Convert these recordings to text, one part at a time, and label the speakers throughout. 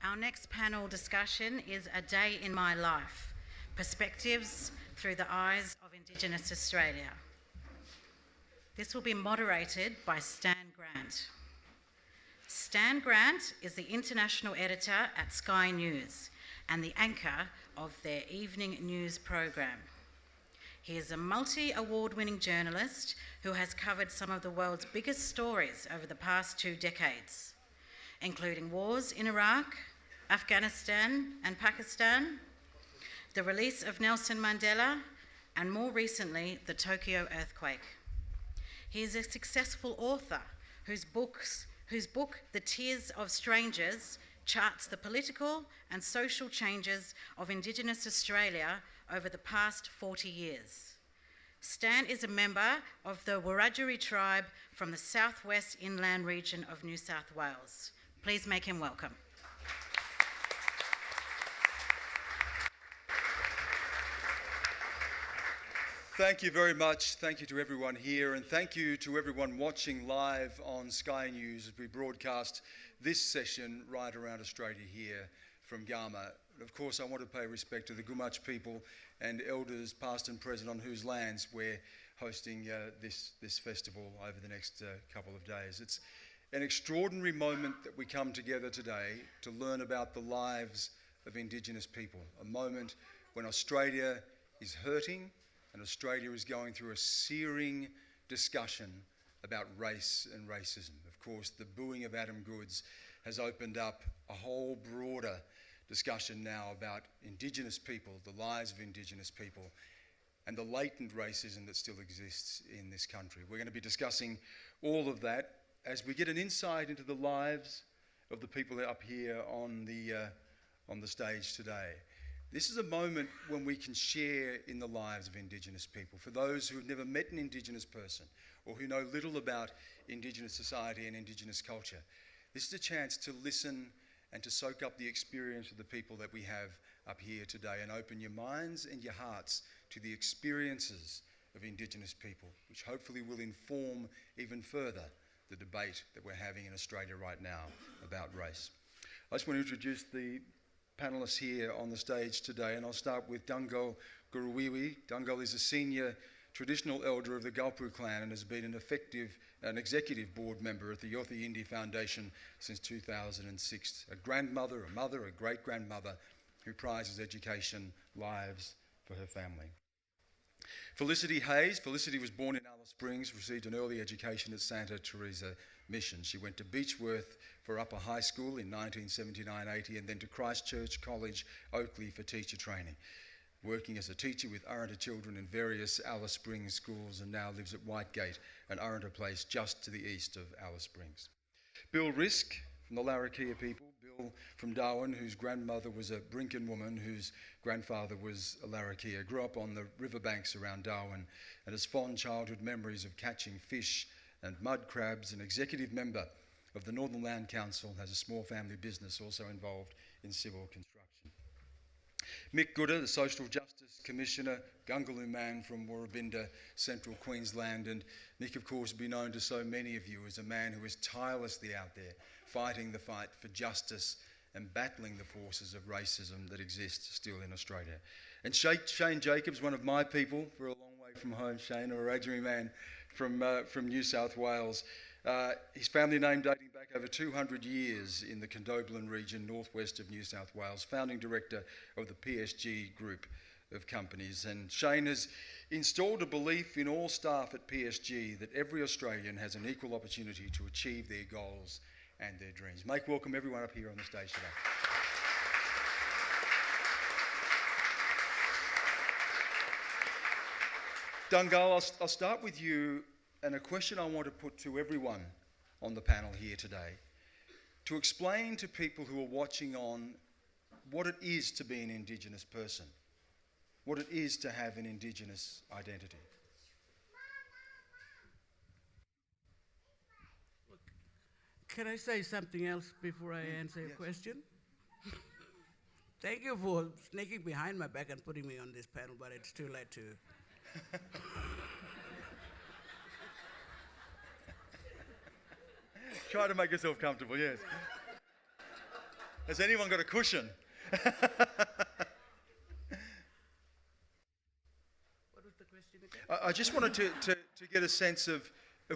Speaker 1: Our next panel discussion is A Day in My Life, Perspectives Through the Eyes of Indigenous Australia. This will be moderated by Stan Grant. Stan Grant is the international editor at Sky News and the anchor of their evening news program. He is a multi-award-winning journalist who has covered some of the world's biggest stories over the past 2 decades, including wars in Iraq, Afghanistan and Pakistan, the release of Nelson Mandela, and more recently, the Tokyo earthquake. He is a successful author whose book, The Tears of Strangers, charts the political and social changes of Indigenous Australia over the past 40 years. Stan is a member of the Wiradjuri tribe from the southwest inland region of New South Wales. Please make him welcome.
Speaker 2: Thank you very much. Thank you to everyone here, and thank you to everyone watching live on Sky News as we broadcast this session right around Australia here from Garma. Of course, I want to pay respect to the Gumatj people and elders past and present on whose lands we're hosting this festival over the next couple of days. It's an extraordinary moment that we come together today to learn about the lives of Indigenous people, a moment when Australia is hurting and Australia is going through a searing discussion about race and racism. Of course, the booing of Adam Goodes has opened up a whole broader discussion now about Indigenous people, the lives of Indigenous people, and the latent racism that still exists in this country. We're going to be discussing all of that as we get an insight into the lives of the people up here on the stage today. This is a moment when we can share in the lives of Indigenous people. For those who have never met an Indigenous person or who know little about Indigenous society and Indigenous culture, this is a chance to listen and to soak up the experience of the people that we have up here today and open your minds and your hearts to the experiences of Indigenous people, which hopefully will inform even further the debate that we're having in Australia right now about race. I just want to introduce the panellists here on the stage today, and I'll start with Dungul Guruwiwi. Dungul is a senior traditional elder of the Galpu clan and has been an executive board member at the Yothi Indi Foundation since 2006. A grandmother, a mother, a great-grandmother who prizes education, lives for her family. Felicity Hayes. Felicity was born in Alice Springs, received an early education at Santa Teresa Mission. She went to Beechworth for upper high school in 1979-80 and then to Christchurch College, Oakley for teacher training, working as a teacher with Arrernte children in various Alice Springs schools, and now lives at Whitegate, an Arrernte place just to the east of Alice Springs. Bill Risk from the Larrakia people. Bill from Darwin, whose grandmother was a Brinken woman, whose grandfather was a Larrakia, grew up on the riverbanks around Darwin and has fond childhood memories of catching fish and mud crabs. An executive member of the Northern Land Council, has a small family business also involved in civil construction. Mick Gooder, the Social Justice Commissioner, Gungaloo man from Woorabinda, Central Queensland, and Mick, of course, will be known to so many of you as a man who is tirelessly out there fighting the fight for justice and battling the forces of racism that exist still in Australia. And Shane Jacobs, one of my people, we're a long way from home, Shane, a Wiradjuri man from New South Wales. His family name dating back over 200 years in the Condobolin region, northwest of New South Wales, founding director of the PSG group of companies. And Shane has installed a belief in all staff at PSG that every Australian has an equal opportunity to achieve their goals and their dreams. Make welcome everyone up here on the stage today. Dungul, I'll start with you, and a question I want to put to everyone on the panel here today, to explain to people who are watching on what it is to be an Indigenous person, what it is to have an Indigenous identity.
Speaker 3: Can I say something else before I answer your question? Thank you for sneaking behind my back and putting me on this panel, but it's too late to...
Speaker 2: Try to make yourself comfortable, yes. Has anyone got a cushion?
Speaker 3: What was the question again?
Speaker 2: I just wanted to get a sense of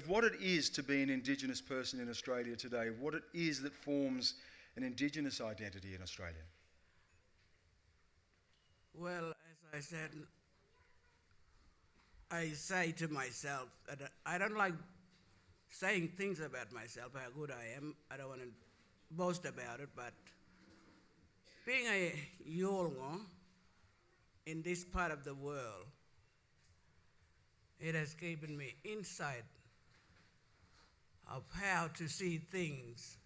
Speaker 2: what it is to be an Indigenous person in Australia today, what it is that forms an Indigenous identity in Australia.
Speaker 3: Well, as I said, I say to myself that I don't like saying things about myself, how good I am. I don't want to boast about it, but being a Yolngu in this part of the world, it has given me insight of how to see things.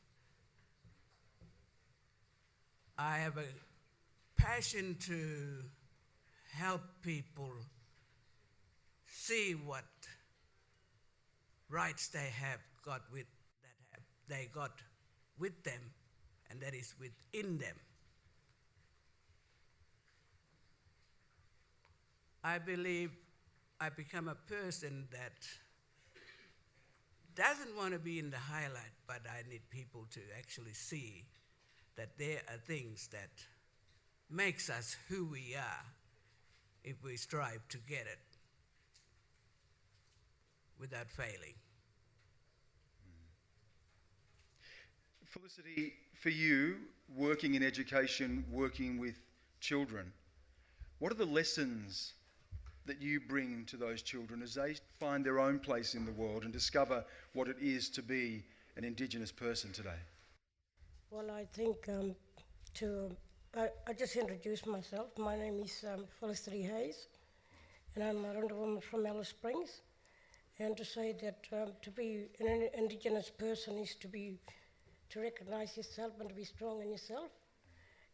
Speaker 3: I have a passion to help people see what rights they have got with they got with them, and that is within them. I believe I become a person that doesn't want to be in the highlight, but I need people to actually see that there are things that makes us who we are if we strive to get it without failing.
Speaker 2: Felicity, for you, working in education, working with children, what are the lessons that you bring to those children as they find their own place in the world and discover what it is to be an Indigenous person today?
Speaker 4: Well, I think I just introduced myself. My name is Felicity Hayes, and I'm a Runda woman from Alice Springs. And to say that to be an Indigenous person is to recognise yourself and to be strong in yourself,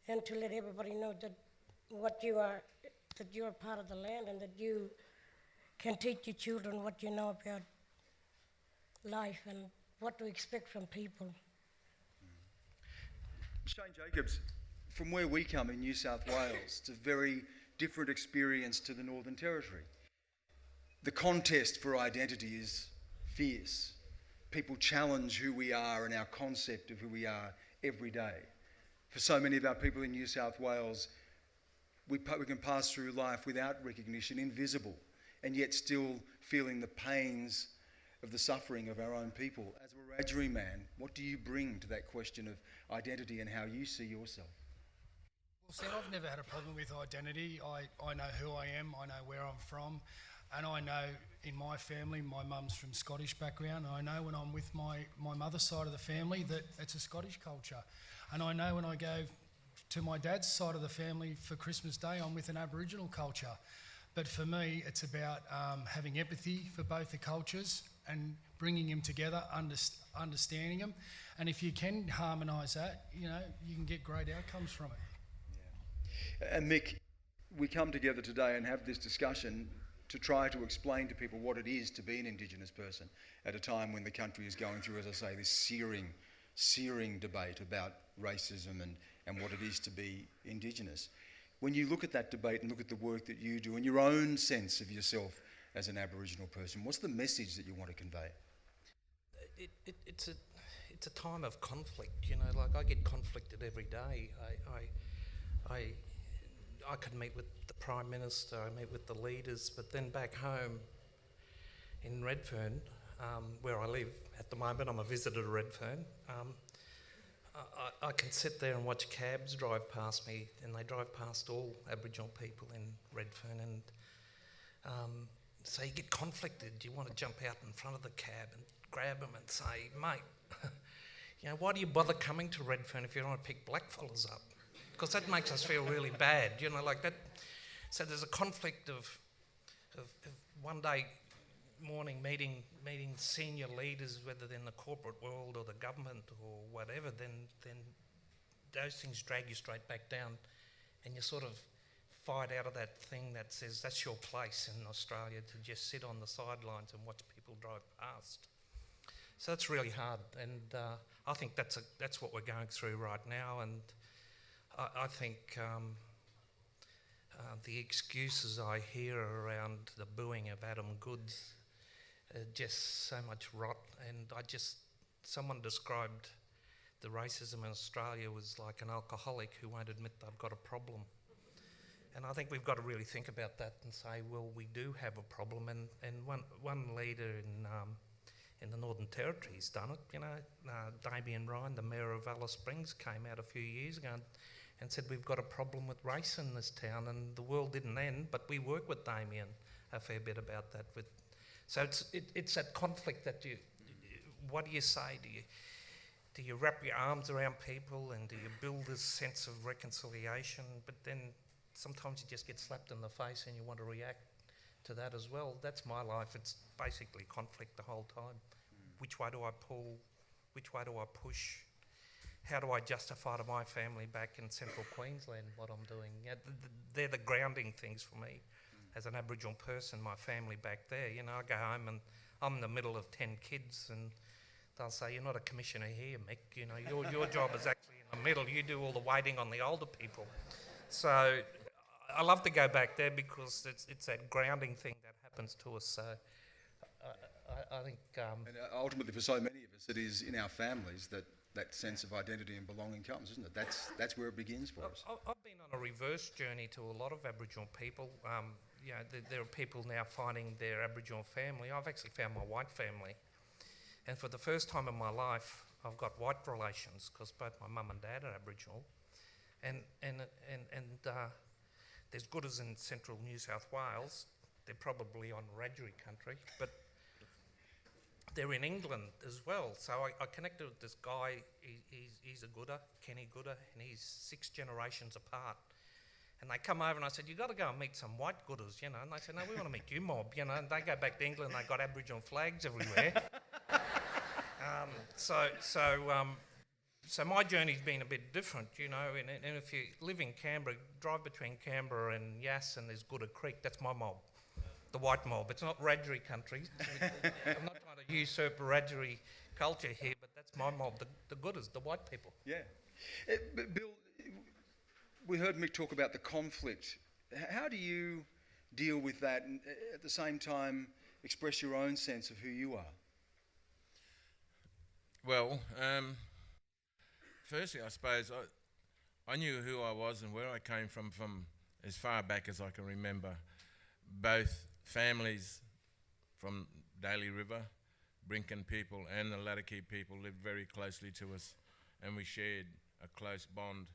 Speaker 4: and to let everybody know that what you are, that you're a part of the land, and that you can teach your children what you know about life and what to expect from people.
Speaker 2: Shane Jacobs, from where we come in New South Wales, it's a very different experience to the Northern Territory. The contest for identity is fierce. People challenge who we are and our concept of who we are every day. For so many of our people in New South Wales, we can pass through life without recognition, invisible, and yet still feeling the pains of the suffering of our own people. As a Wiradjuri man, what do you bring to that question of identity and how you see yourself?
Speaker 5: Well, Sam, I've never had a problem with identity. I know who I am, I know where I'm from, and I know in my family, my mum's from Scottish background, and I know when I'm with my mother's side of the family that it's a Scottish culture. And I know when I go to my dad's side of the family for Christmas Day, I'm with an Aboriginal culture. But for me, it's about having empathy for both the cultures and bringing them together, understanding them. And if you can harmonise that, you know, you can get great outcomes from it.
Speaker 2: Yeah. And Mick, we come together today and have this discussion to try to explain to people what it is to be an Indigenous person at a time when the country is going through, as I say, this searing debate about racism and what it is to be Indigenous. When you look at that debate and look at the work that you do and your own sense of yourself as an Aboriginal person, what's the message that you want to convey?
Speaker 6: It's a time of conflict, you know, like I get conflicted every day. I could meet with the Prime Minister, I meet with the leaders, but then back home in Redfern, where I live at the moment, I'm a visitor to Redfern, I can sit there and watch cabs drive past me, and they drive past all Aboriginal people in Redfern, and so you get conflicted. You want to jump out in front of the cab and grab them and say, mate, you know, why do you bother coming to Redfern if you don't want to pick blackfellas up? Because that makes us feel really bad, you know, like that. So there's a conflict of one day morning meeting senior leaders, whether they're in the corporate world or the government or whatever, then those things drag you straight back down, and you sort of fight out of that thing that says that's your place in Australia, to just sit on the sidelines and watch people drive past. So that's really hard, and I think that's what we're going through right now, and I think the excuses I hear around the booing of Adam Goodes are just so much rot, and someone described the racism in Australia was like an alcoholic who won't admit they've got a problem. And I think we've got to really think about that and say, well, we do have a problem. And one leader in the Northern Territory's done it. You know, Damien Ryan, the Mayor of Alice Springs, came out a few years ago and said, we've got a problem with race in this town, and the world didn't end, but we work with Damien a fair bit about that. So it's that conflict that what do you say? Do you wrap your arms around people and do you build this sense of reconciliation? But then sometimes you just get slapped in the face and you want to react to that as well. That's my life. It's basically conflict the whole time. Which way do I pull? Which way do I push? How do I justify to my family back in central Queensland what I'm doing? Yeah, they're the grounding things for me. As an Aboriginal person, my family back there, you know, I go home and I'm in the middle of 10 kids and they'll say, you're not a commissioner here, Mick. You know, your job is actually in the middle. You do all the waiting on the older people. So I love to go back there because it's that grounding thing that happens to us. So I think...
Speaker 2: and ultimately for so many of us, it is in our families that sense of identity and belonging comes, isn't it? That's where it begins for us.
Speaker 6: I've been on a reverse journey to a lot of Aboriginal people. You know, there are people now finding their Aboriginal family. I've actually found my white family. And for the first time in my life, I've got white relations because both my mum and dad are Aboriginal. And there's Gooders in central New South Wales. They're probably on Wiradjuri country, but they're in England as well. So I connected with this guy. He's a Gooder, Kenny Gooder, and he's 6 generations apart. And they come over and I said, you've got to go and meet some white Gooders, you know. And they said, no, we want to meet you, mob, you know. And they go back to England, they got Aboriginal flags everywhere. So my journey's been a bit different, you know. And if you live in Canberra, drive between Canberra and Yass, and there's Gooder Creek. That's my mob, the white mob. It's not Wiradjuri country. I'm not trying to usurp Wiradjuri culture here, but that's my mob, the Gooders, the white people.
Speaker 2: Yeah. But Bill, we heard Mick talk about the conflict. How do you deal with that and at the same time express your own sense of who you are?
Speaker 7: Well, firstly, I suppose I knew who I was and where I came from as far back as I can remember. Both families from Daly River, Brinken people and the Lattakey people lived very closely to us, and we shared a close bond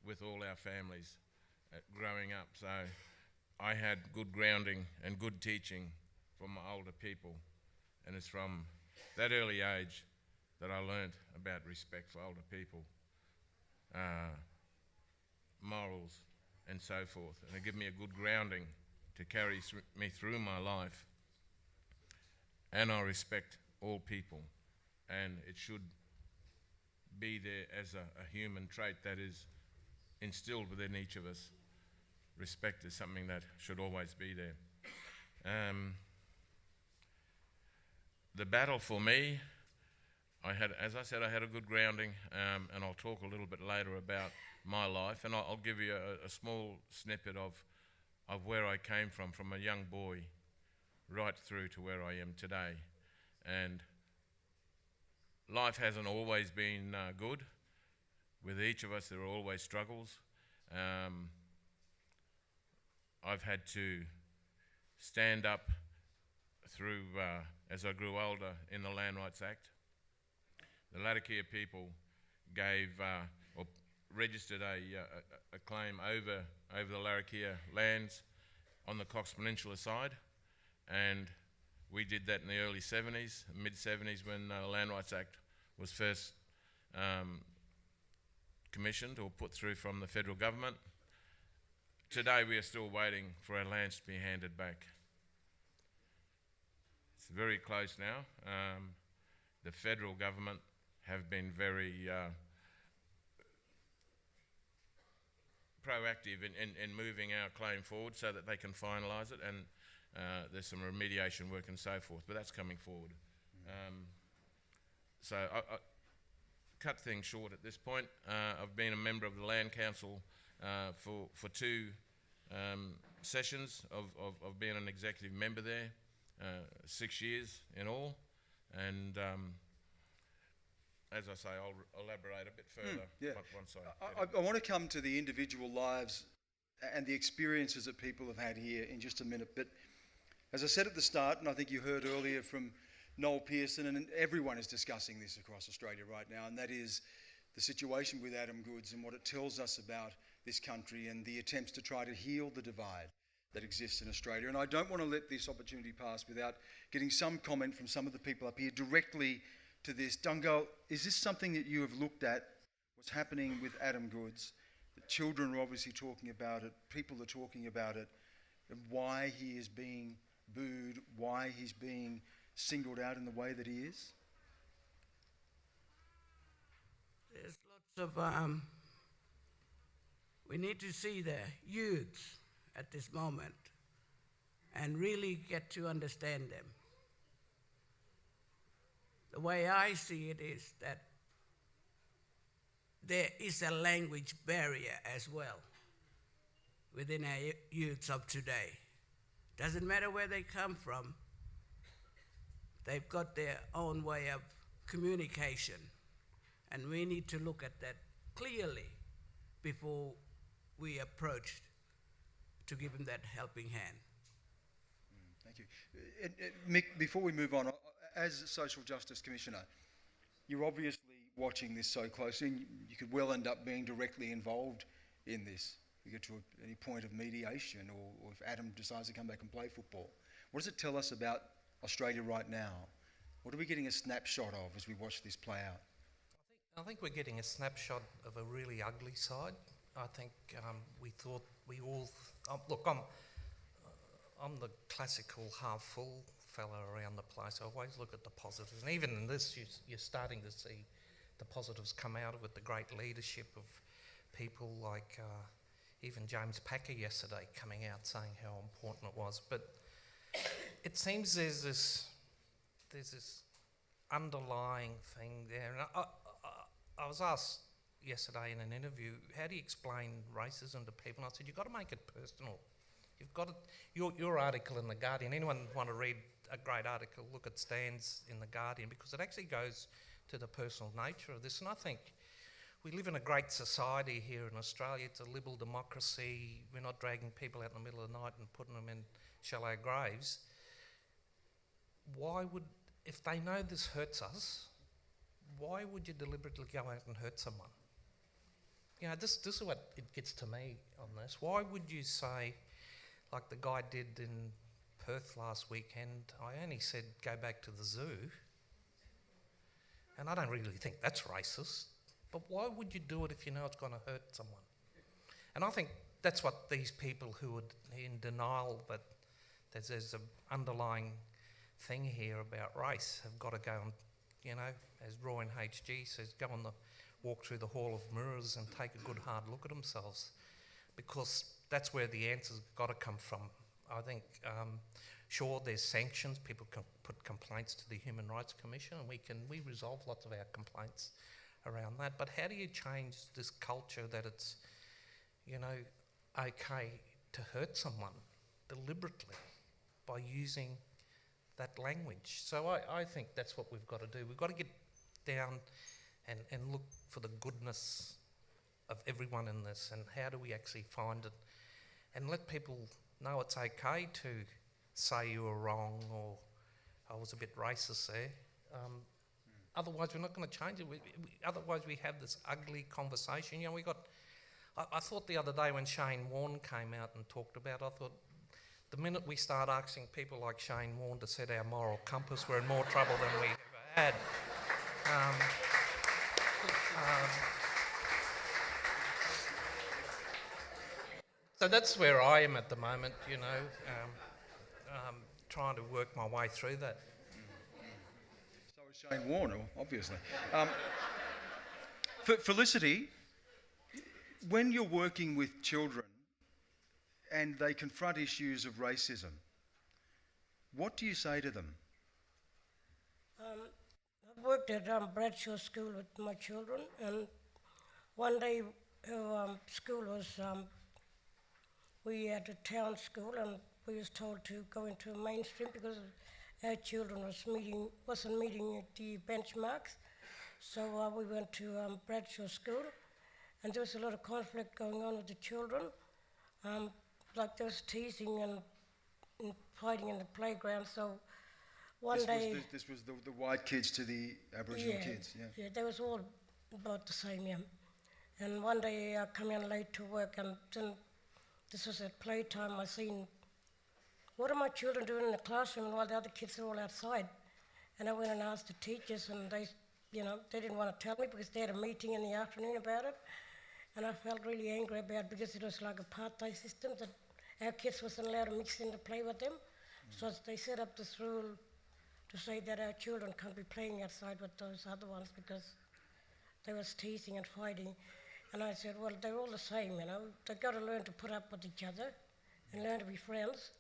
Speaker 7: with all our families growing up. So I had good grounding and good teaching from my older people, and it's from that early age that I learnt about respect for older people, morals and so forth, and it gave me a good grounding to carry me through my life. And I respect all people, and it should be there as a human trait that is instilled within each of us. Respect is something that should always be there. The battle for me, as I said, I had a good grounding, and I'll talk a little bit later about my life, and I'll give you a small snippet of where I came from a young boy right through to where I am today. And life hasn't always been good. With each of us, there are always struggles. I've had to stand up through, as I grew older, in the Land Rights Act. The Lattakey people gave or registered a claim over the Larrakia lands on the Cox Peninsula side, and we did that in the early 70s, mid-70s, when the Land Rights Act was first commissioned or put through from the federal government. Today we are still waiting for our lands to be handed back. It's very close now. The federal government have been very proactive in moving our claim forward so that they can finalise it, and there's some remediation work and so forth, but that's coming forward. So I cut things short at this point. I've been a member of the Land Council for 2 sessions of being an executive member there, 6 years in all, and as I say, I'll elaborate a bit further
Speaker 2: yeah.
Speaker 7: once I
Speaker 2: I want to come to the individual lives and the experiences that people have had here in just a minute. But as I said at the start, and I think you heard earlier from Noel Pearson, and everyone is discussing this across Australia right now, and that is the situation with Adam Goodes and what it tells us about this country and the attempts to try to heal the divide that exists in Australia. And I don't want to let this opportunity pass without getting some comment from some of the people up here directly to this. Dungal, is this something that you have looked at, what's happening with Adam Goodes? The children are obviously talking about it, people are talking about it, and why he is being booed, why he's being singled out in the way that he is?
Speaker 3: There's lots of, we need to see the youths at this moment and really get to understand them. The way I see it is that there is a language barrier as well within our youths of today. Doesn't matter where they come from, they've got their own way of communication, and we need to look at that clearly before we approach to give them that helping hand.
Speaker 2: Thank you. Mick, before we move on, as Social Justice Commissioner, you're obviously watching this so closely, and you could well end up being directly involved in this. We get to any point of mediation, or if Adam decides to come back and play football. What does it tell us about Australia right now? What are we getting a snapshot of as we watch this play out?
Speaker 6: I think we're getting a snapshot of a really ugly side. I think we thought we all... look, I'm the classical half-full fella around the place. I always look at the positives. And even in this, you're starting to see the positives come out of it, the great leadership of people like even James Packer yesterday coming out saying how important it was. But it seems there's this underlying thing there. And I was asked yesterday in an interview, how do you explain racism to people? And I said, you've got to make it personal. You've got to, your article in The Guardian, anyone want to read a great article, look at Stan's in The Guardian, because it actually goes to the personal nature of this. And I think we live in a great society here in Australia. It's a liberal democracy. We're not dragging people out in the middle of the night and putting them in shallow graves. Why would, if they know this hurts us, why would you deliberately go out and hurt someone? You know, this is what it gets to me on this. Why would you say, like the guy did in Perth last weekend, I only said go back to the zoo, and I don't really think that's racist, but why would you do it if you know it's going to hurt someone? And I think that's what these people who are in denial that there's an underlying thing here about race have got to go and, you know, as Roy in HG says, go on the walk through the Hall of Mirrors and take a good hard look at themselves, because that's where the answers got to come from. I think, sure, there's sanctions. People can put complaints to the Human Rights Commission, and we resolve lots of our complaints around that. But how do you change this culture that it's, you know, okay to hurt someone deliberately by using that language? So I think that's what we've got to do. We've got to get down and look for the goodness of everyone in this, and how do we actually find it, and let people know it's okay to say you were wrong or I was a bit racist there. Otherwise, we're not going to change it. Otherwise, we have this ugly conversation. You know, I thought the other day when Shane Warne came out and talked about it, I thought the minute we start asking people like Shane Warne to set our moral compass, we're in more trouble than we ever had. So that's where I am at the moment, you know, trying to work my way through that.
Speaker 2: So is Shane Warne, obviously. Felicity, when you're working with children and they confront issues of racism, what do you say to them?
Speaker 4: I worked at Bradshaw School with my children, and one day our school was, we had a town school, and we was told to go into mainstream because our children wasn't meeting the benchmarks. So we went to Bradshaw School, and there was a lot of conflict going on with the children. Like there was teasing and fighting in the playground. So one day...
Speaker 2: This was the white kids to the Aboriginal kids, yeah.
Speaker 4: Yeah, they was all about the same, yeah. And one day I come in late to work, and then this was at playtime. I seen, what are my children doing in the classroom while the other kids are all outside? And I went and asked the teachers, and they didn't want to tell me because they had a meeting in the afternoon about it. And I felt really angry about it because it was like a apartheid system that our kids wasn't allowed to mix in to play with them. So they set up this rule to say that our children can't be playing outside with those other ones because they was teasing and fighting. And I said, well, they're all the same, They've got to learn to put up with each other and learn to be friends.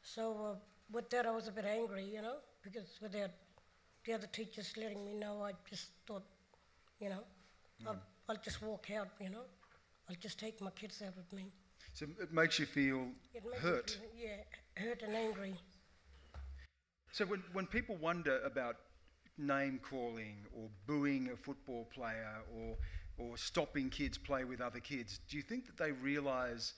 Speaker 4: So with that, I was a bit angry, because without the other teachers letting me know, I just thought, I'll just walk out, I'll just take my kids out with me.
Speaker 2: So it makes you feel hurt.
Speaker 4: Hurt and angry.
Speaker 2: So when people wonder about name calling or booing a football player or stopping kids play with other kids, do you think that they realise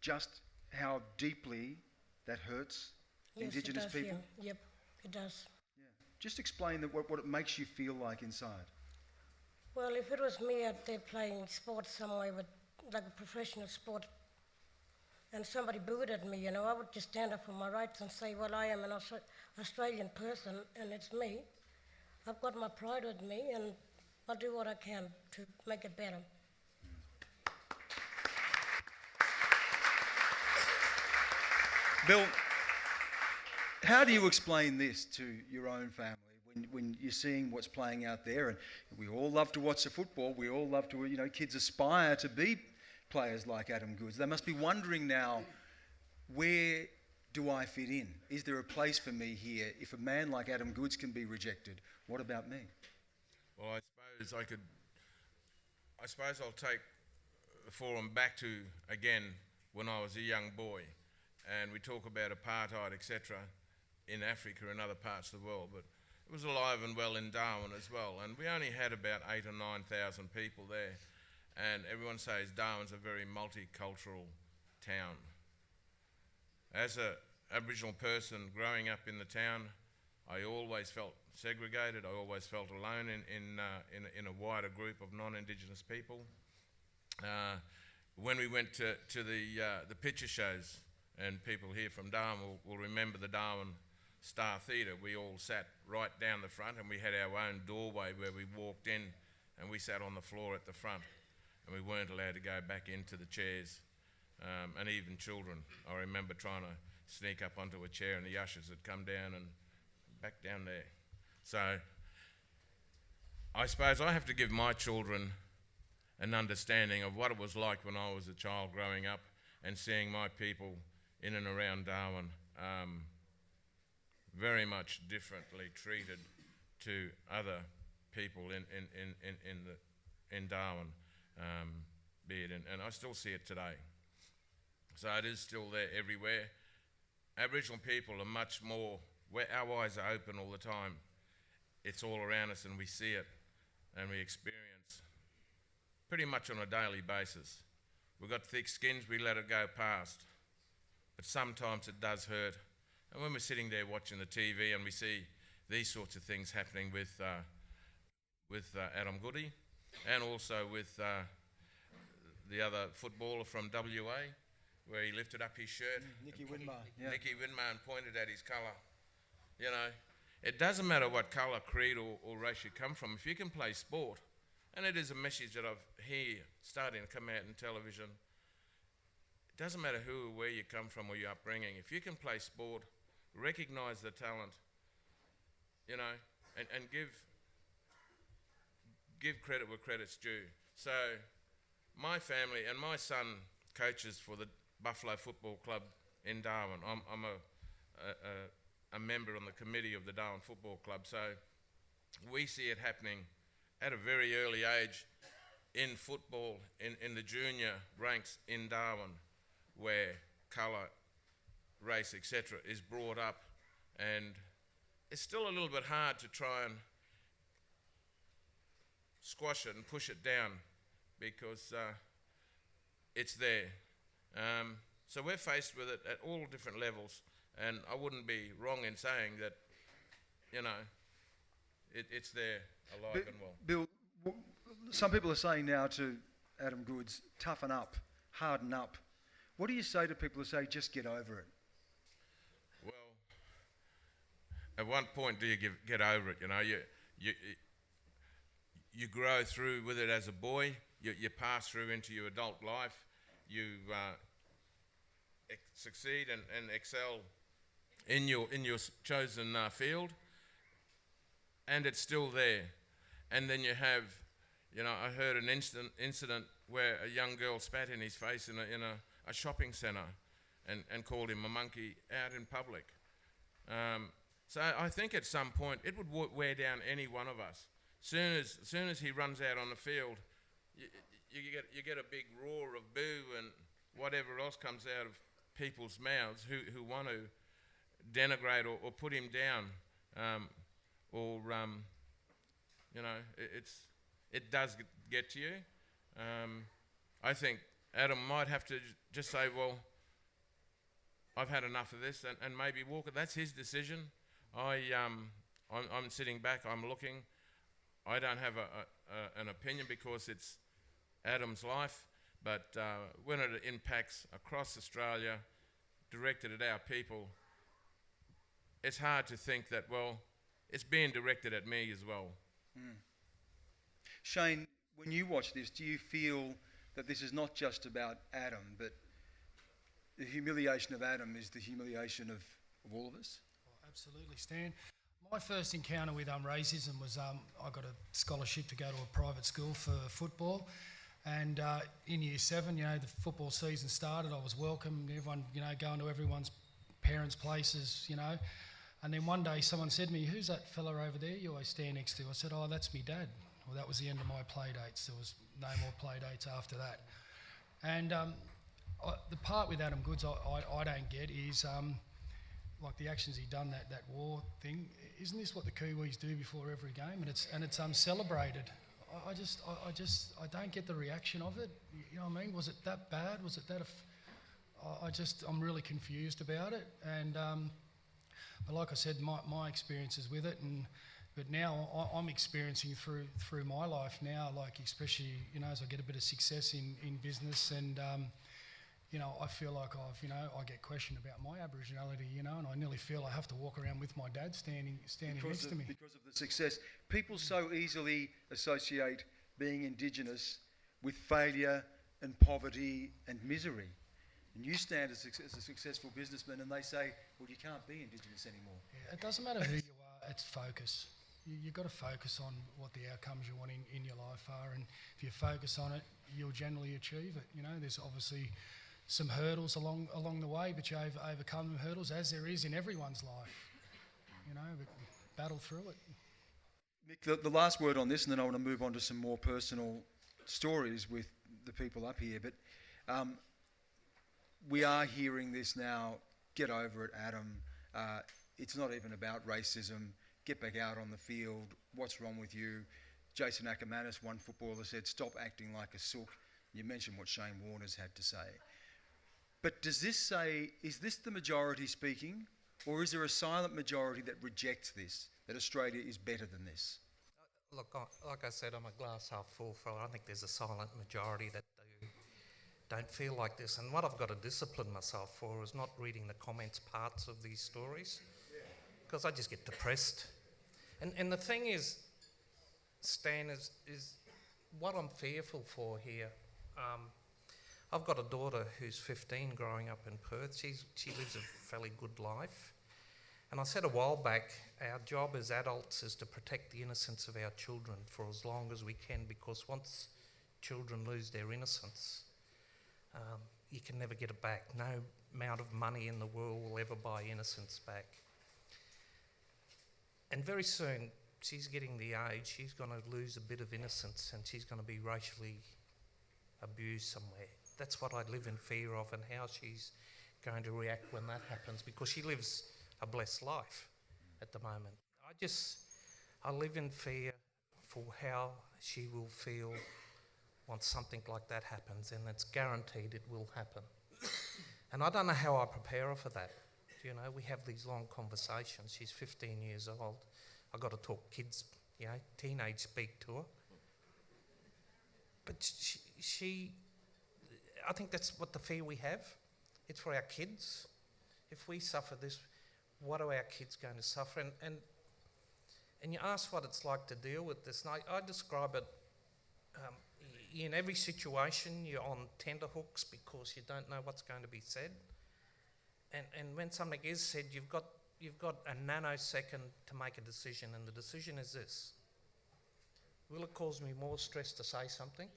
Speaker 2: just how deeply that hurts Indigenous people?
Speaker 4: Yeah. Yep, it does.
Speaker 2: Yeah. Just explain what it makes you feel like inside.
Speaker 4: Well, if it was me out there playing sports somewhere with like a professional sport, and somebody booed at me, I would just stand up for my rights and say, well, I am an Australian person, and it's me. I've got my pride with me, and I'll do what I can to make it better.
Speaker 2: Bill, how do you explain this to your own family when you're seeing what's playing out there? And we all love to watch the football. We all love to, kids aspire to be players like Adam Goodes. They must be wondering now, where do I fit in? Is there a place for me here? If a man like Adam Goodes can be rejected, what about me?
Speaker 7: Well, I suppose I'll take the forum back to, again, when I was a young boy, and we talk about apartheid, etc., in Africa and other parts of the world, but it was alive and well in Darwin as well, and we only had about 8,000 or 9,000 people there. And everyone says Darwin's a very multicultural town. As an Aboriginal person growing up in the town, I always felt segregated. I always felt alone in a wider group of non-Indigenous people. When we went to the picture shows, and people here from Darwin will remember the Darwin Star Theatre, we all sat right down the front, and we had our own doorway where we walked in, and we sat on the floor at the front. And we weren't allowed to go back into the chairs, and even children. I remember trying to sneak up onto a chair, and the ushers had come down and back down there. So I suppose I have to give my children an understanding of what it was like when I was a child growing up and seeing my people in and around Darwin very much differently treated to other people in Darwin. And I still see it today. So it is still there everywhere. Aboriginal people are much more, where our eyes are open all the time. It's all around us, and we see it and we experience pretty much on a daily basis. We've got thick skins, we let it go past. But sometimes it does hurt. And when we're sitting there watching the TV and we see these sorts of things happening with Adam Goody, and also with the other footballer from WA, where he lifted up his shirt.
Speaker 2: Nicky Winmar. Yeah.
Speaker 7: Nicky Winmar, and pointed at his colour. It doesn't matter what colour, creed or race you come from. If you can play sport, and it is a message that I've heard starting to come out in television, it doesn't matter who or where you come from or your upbringing. If you can play sport, recognise the talent, and give credit where credit's due. So my family and my son coaches for the Buffalo Football Club in Darwin. I'm a member on the committee of the Darwin Football Club, so we see it happening at a very early age in football, in the junior ranks in Darwin, where colour, race, etc. is brought up, and it's still a little bit hard to try and squash it and push it down because it's there. So we're faced with it at all different levels, and I wouldn't be wrong in saying that, it's there, alive and well.
Speaker 2: Bill, some people are saying now to Adam Goodes, toughen up, harden up. What do you say to people who say, just get over it?
Speaker 7: Well, at what point do you get over it? You grow through with it as a boy. You pass through into your adult life. You succeed and excel in your chosen field, and it's still there. And then you have, I heard an incident where a young girl spat in his face in a shopping centre and called him a monkey out in public. So I think at some point it would wear down any one of us. Soon as he runs out on the field, you get a big roar of boo and whatever else comes out of people's mouths who want to denigrate or put him down, it does get to you. I think Adam might have to just say, well, I've had enough of this, and maybe walk it. That's his decision. I'm sitting back, I'm looking. I don't have an opinion because it's Adam's life, but when it impacts across Australia, directed at our people, it's hard to think that, well, it's being directed at me as well. Mm.
Speaker 2: Shane, when you watch this, do you feel that this is not just about Adam, but the humiliation of Adam is the humiliation of all of us?
Speaker 5: Oh, absolutely, Stan. My first encounter with racism was I got a scholarship to go to a private school for football, and in Year 7, the football season started. I was welcomed, everyone, going to everyone's parents' places, and then one day someone said to me, "Who's that fella over there you always stand next to?" I said, "Oh, that's me dad." Well, that was the end of my play dates. There was no more play dates after that. And the part with Adam Goodes I don't get is like the actions he done, that war thing. Isn't this what the Kiwis do before every game? And it's celebrated. I don't get the reaction of it. You know what I mean? Was it that bad? Was it that? I'm really confused about it. And but like I said, my experiences with it, but now I'm experiencing through my life now, like especially as I get a bit of success in business, and I feel like I get questioned about my Aboriginality, and I nearly feel I have to walk around with my dad standing next to me.
Speaker 2: Because of the success. People so easily associate being Indigenous with failure and poverty and misery. And you stand as a successful businessman and they say, well, you can't be Indigenous anymore.
Speaker 5: Yeah, it doesn't matter who you are, it's focus. You've got to focus on what the outcomes you want in your life are, and if you focus on it, you'll generally achieve it. There's obviously some hurdles along the way, but you overcome the hurdles, as there is in everyone's life. But battle through it.
Speaker 2: Mick, the last word on this, and then I want to move on to some more personal stories with the people up here. But we are hearing this now. Get over it, Adam. It's not even about racism. Get back out on the field. What's wrong with you? Jason Ackermanis, one footballer, said, stop acting like a sook. You mentioned what Shane Warner's had to say. But does this say, is this the majority speaking, or is there a silent majority that rejects this, that Australia is better than this?
Speaker 6: Look, like I said, I'm a glass half full fellow. I think there's a silent majority that don't feel like this. And what I've got to discipline myself for is not reading the comments parts of these stories, because I just get depressed. And the thing is, Stan, is what I'm fearful for here. I've got a daughter who's 15 growing up in Perth. She lives a fairly good life. And I said a while back, our job as adults is to protect the innocence of our children for as long as we can, because once children lose their innocence, you can never get it back. No amount of money in the world will ever buy innocence back. And very soon, she's getting the age, she's going to lose a bit of innocence and she's going to be racially abused somewhere. That's what I live in fear of, and how she's going to react when that happens, because she lives a blessed life at the moment. I live in fear for how she will feel once something like that happens, and it's guaranteed it will happen. And I don't know how I prepare her for that. You know, we have these long conversations. She's 15 years old. I've got to talk kids, you know, teenage speak to her. But I think that's what the fear we have. It's for our kids. If we suffer this, what are our kids going to suffer? And you ask what it's like to deal with this. And I describe it, in every situation you're on tenterhooks because you don't know what's going to be said. And when something is said, you've got a nanosecond to make a decision, and the decision is this. Will it cause me more stress to say something,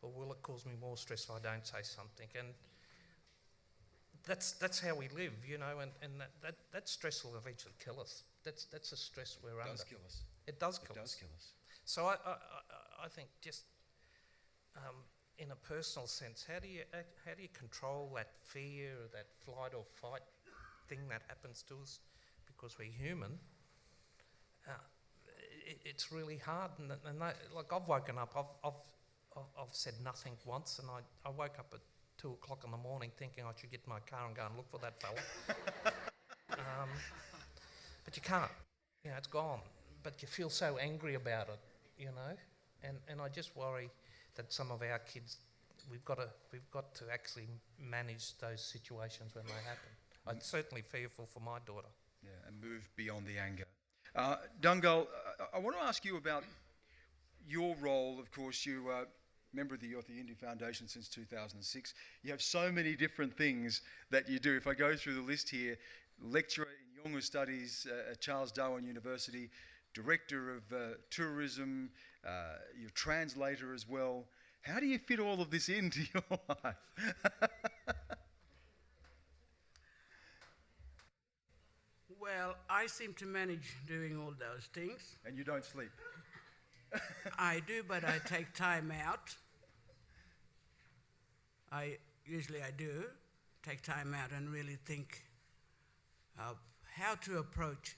Speaker 6: or will it cause me more stress if I don't say something? And that's how we live, you know, and that stress will eventually kill us. That's the stress we're under.
Speaker 2: It does kill us.
Speaker 6: It does kill us.
Speaker 2: It does kill us.
Speaker 6: So I think just in a personal sense, how do you control that fear, or that flight or fight thing that happens to us because we're human? It's really hard, and like I've woken up, I've said nothing once, and I woke up at 2 o'clock in the morning thinking I should get in my car and go and look for that fella. But you can't, you know, it's gone. But you feel so angry about it, you know, and I just worry that some of our kids, we've got to actually manage those situations when they happen. I'm certainly fearful for my daughter.
Speaker 2: Yeah, and move beyond the anger. Dungal, I want to ask you about your role. Of course, you are a member of the Yothu Yindi Foundation since 2006. You have so many different things that you do. If I go through the list here, lecturer in Yolngu Studies at Charles Darwin University, director of tourism, you're a translator as well. How do you fit all of this into your life?
Speaker 3: Well, I seem to manage doing all those things.
Speaker 2: And you don't sleep?
Speaker 3: I do, but I take time out. I do take time out and really think of how to approach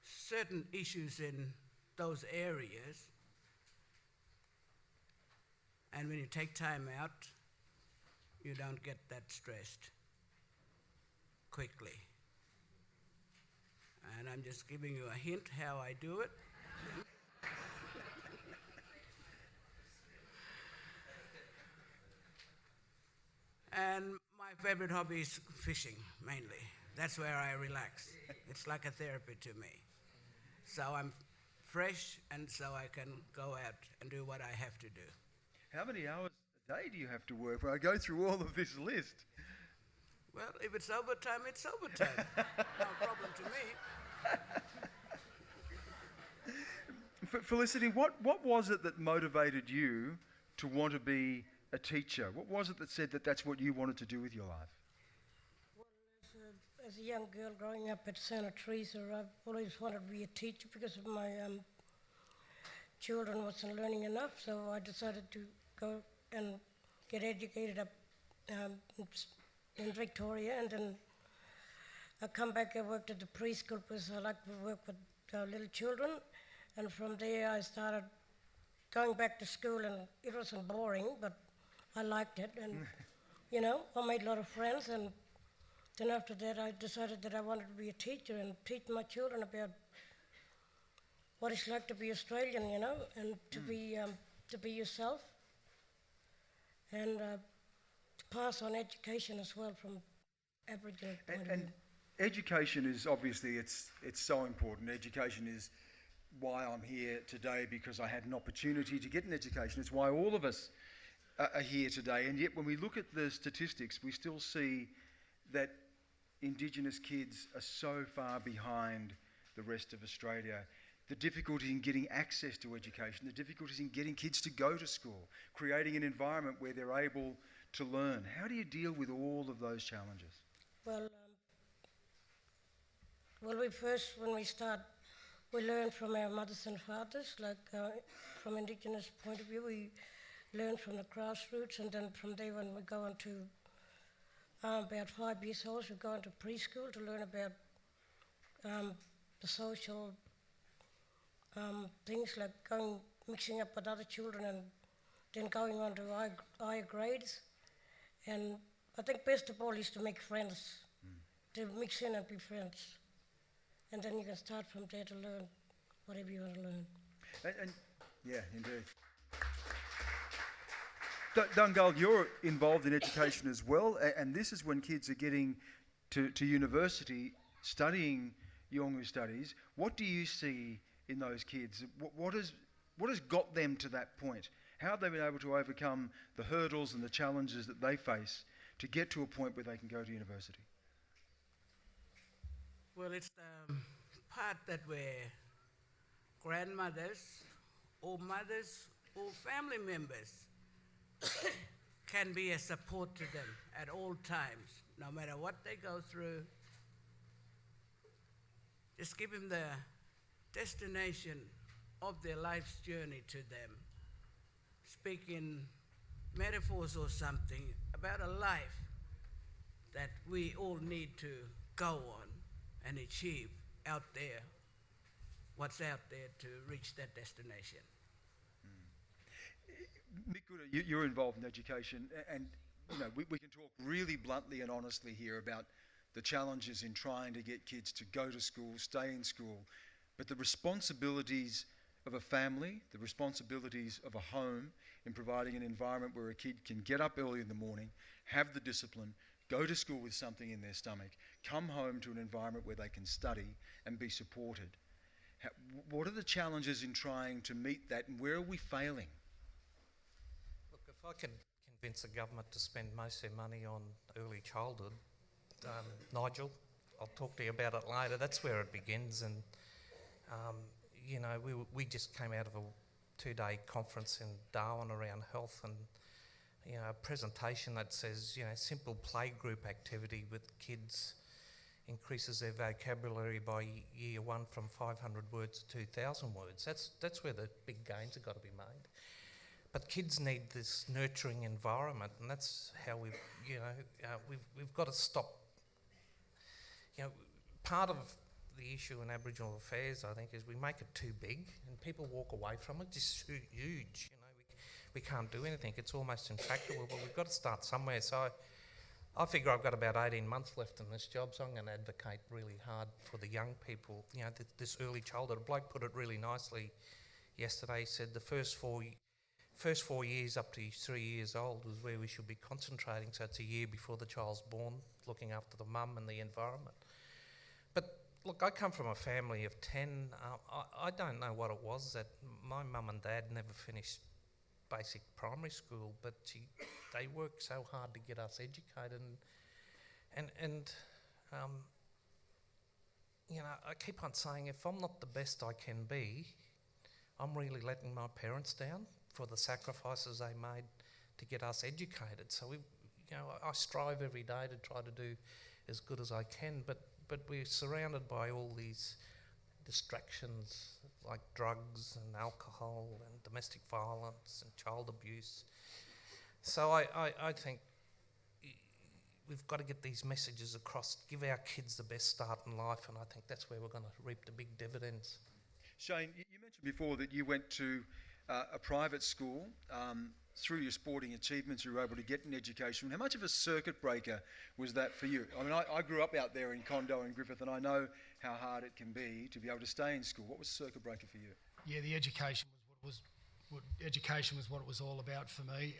Speaker 3: certain issues in those areas. And when you take time out, you don't get that stressed quickly. And I'm just giving you a hint how I do it. And my favorite hobby is fishing, mainly. That's where I relax. It's like a therapy to me. So I'm fresh, and so I can go out and do what I have to do.
Speaker 2: How many hours a day do you have to work? When I go through all of this list.
Speaker 3: Well, if it's overtime, it's overtime. No problem to me.
Speaker 2: Felicity, what was it that motivated you to want to be a teacher? What was it that said that that's what you wanted to do with your life?
Speaker 4: Well, as a young girl growing up at Santa Teresa, I've always wanted to be a teacher because of my children wasn't learning enough, so I decided to go and get educated up in Victoria, and then I come back. I worked at the preschool because I like to work with little children, and from there I started going back to school, and it wasn't boring, but I liked it, and you know, I made a lot of friends, and then after that I decided that I wanted to be a teacher and teach my children about what it's like to be Australian, you know, and to be yourself, and to pass on education as well from Aboriginal point of view.
Speaker 2: And education is obviously, it's so important. Education is why I'm here today, because I had an opportunity to get an education. It's why all of us are here today. And yet when we look at the statistics, we still see that Indigenous kids are so far behind the rest of Australia. The difficulty in getting access to education, the difficulties in getting kids to go to school, creating an environment where they're able to learn. How do you deal with all of those challenges?
Speaker 4: Well, when we start, we learn from our mothers and fathers, like from Indigenous point of view, we learn from the grassroots, and then from there when we go on to about 5 years old, we go into preschool to learn about the social things like mixing up with other children and then going on to higher grades. And I think best of all is to make friends, to mix in and be friends. And then you can start from there to learn whatever you want to learn.
Speaker 2: And yeah, indeed. Dungal, you're involved in education as well, and this is when kids are getting to university, studying Yolngu studies. What do you see in those kids? What has got them to that point? How have they been able to overcome the hurdles and the challenges that they face to get to a point where they can go to university?
Speaker 3: Well, it's the part that where grandmothers or mothers or family members can be a support to them at all times, no matter what they go through. Just give them the destination of their life's journey to them. Speak in metaphors or something about a life that we all need to go on and achieve out there, what's out there to reach that destination.
Speaker 2: Mikura, you're involved in education, and we can talk really bluntly and honestly here about the challenges in trying to get kids to go to school, stay in school, but the responsibilities of a family, the responsibilities of a home in providing an environment where a kid can get up early in the morning, have the discipline, go to school with something in their stomach, come home to an environment where they can study and be supported. What are the challenges in trying to meet that, and where are we failing?
Speaker 6: Look, if I can convince the government to spend most of their money on early childhood, Nigel, I'll talk to you about it later. That's where it begins. And we just came out of a 2-day conference in Darwin around health, and a presentation that says simple playgroup activity with kids increases their vocabulary by year 1 from 500 words to 2,000 words. That's where the big gains have got to be made. But kids need this nurturing environment, and that's how we've got to stop. Part of the issue in Aboriginal affairs, I think, is we make it too big and people walk away from it. It's just huge. We can't do anything. It's almost intractable, but we've got to start somewhere. So I figure I've got about 18 months left in this job, so I'm going to advocate really hard for the young people. This early childhood. A bloke put it really nicely yesterday. He said the first four years up to 3 years old is where we should be concentrating. So it's a year before the child's born, looking after the mum and the environment. But look, I come from a family of 10. I don't know what it was that my mum and dad never finished basic primary school, but they worked so hard to get us educated. And I keep on saying, if I'm not the best I can be, I'm really letting my parents down for the sacrifices they made to get us educated. So I strive every day to try to do as good as I can, but we're surrounded by all these distractions like drugs and alcohol and domestic violence and child abuse. So I think we've got to get these messages across, give our kids the best start in life, and I think that's where we're going to reap the big dividends.
Speaker 2: Shane, you mentioned before that you went to a private school. Through your sporting achievements, you were able to get an education. How much of a circuit breaker was that for you? I mean, I grew up out there in Condo and Griffith, and I know how hard it can be to be able to stay in school. What was the circuit breaker for you?
Speaker 5: Yeah, the education was what it was all about for me.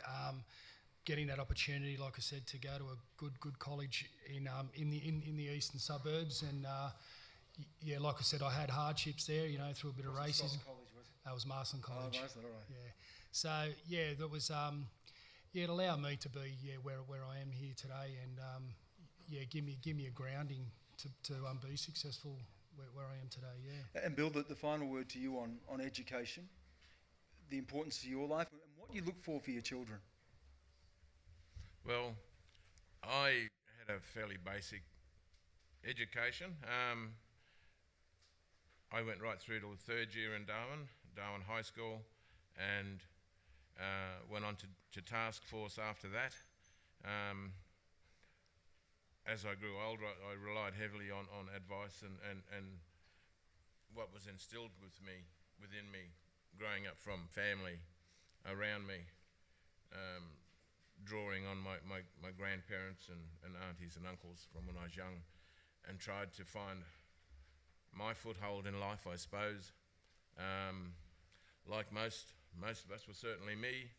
Speaker 5: Getting that opportunity, like I said, to go to a good college in the eastern suburbs, and like I said, I had hardships there. Through a bit of racism. That was Marsden College.
Speaker 2: Oh, Marsden, all right.
Speaker 5: Yeah. So that was it allowed me to be where I am here today, and give me a grounding to be successful where I am today. Yeah.
Speaker 2: And Bill, the final word to you on education, the importance of your life, and what you look for your children.
Speaker 7: Well, I had a fairly basic education. I went right through to the 3rd year in Darwin High School, and went on to task force after that. As I grew older, I relied heavily on advice and what was instilled with me within me, growing up from family around me, drawing on my grandparents and aunties and uncles from when I was young, and tried to find my foothold in life, I suppose. Like most of us, well, certainly me,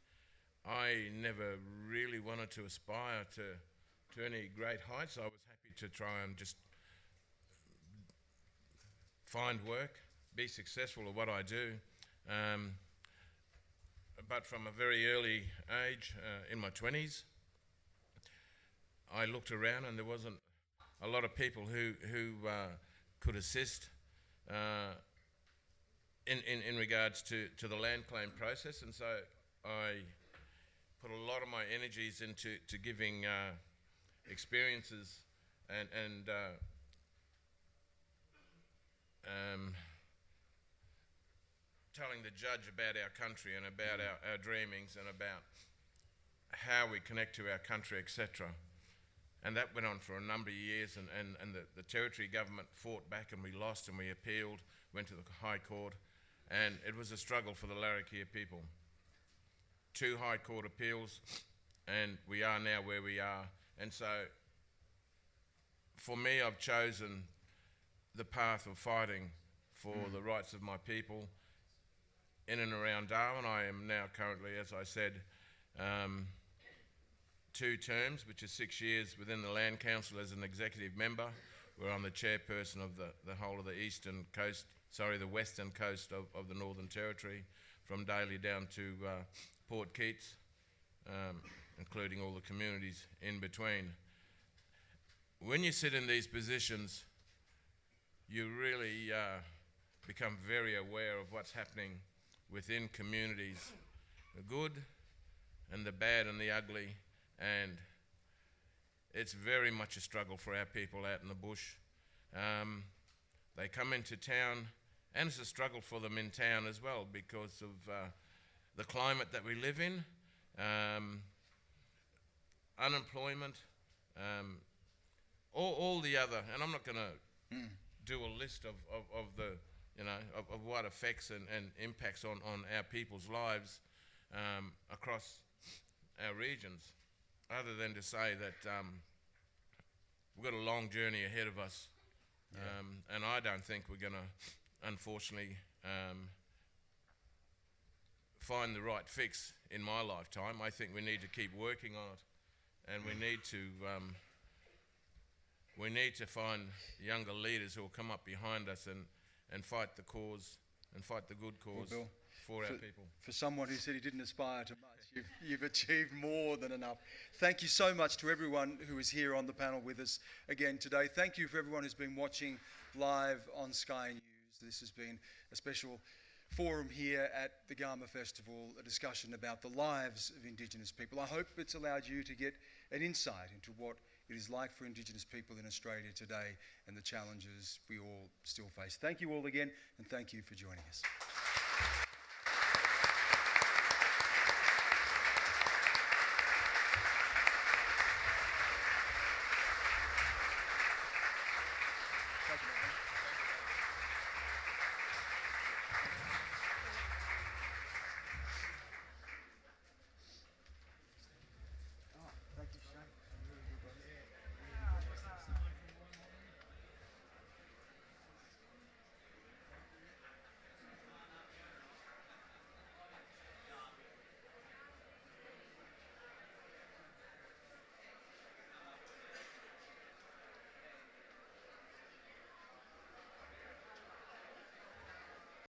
Speaker 7: I never really wanted to aspire to any great heights. I was happy to try and just find work, be successful at what I do. But from a very early age, in my 20s, I looked around and there wasn't a lot of people who could assist in regards to the land claim process, and so I put a lot of my energies into giving experiences and telling the judge about our country and about our dreamings and about how we connect to our country, etc. And that went on for a number of years, and the Territory government fought back, and we lost, and we appealed, went to the High Court, and it was a struggle for the Larrakia people. 2 High Court appeals, and we are now where we are. And so for me, I've chosen the path of fighting for the rights of my people in and around Darwin. I am now currently, as I said, 2 terms, which is 6 years within the Land Council as an executive member, where I'm the chairperson of the whole of the the western coast of the Northern Territory, from Daly down to Port Keats, including all the communities in between. When you sit in these positions, you really become very aware of what's happening within communities, the good and the bad and the ugly, and it's very much a struggle for our people out in the bush. They come into town, and it's a struggle for them in town as well because of the climate that we live in, unemployment, all the other, and I'm not going to do a list of the, of what affects and impacts on our people's lives across our regions, other than to say that we've got a long journey ahead of us. And I don't think we're going to, unfortunately, find the right fix in my lifetime. I think we need to keep working on it, and we need to find younger leaders who will come up behind us and fight the cause and fight the good cause. Well, Bill, for our people.
Speaker 2: For someone who said he didn't aspire to much, you've achieved more than enough. Thank you so much to everyone who is here on the panel with us again today. Thank you for everyone who's been watching live on Sky News. This has been a special forum here at the Garma Festival, a discussion about the lives of Indigenous people. I hope it's allowed you to get an insight into what it is like for Indigenous people in Australia today and the challenges we all still face. Thank you all again, and thank you for joining us.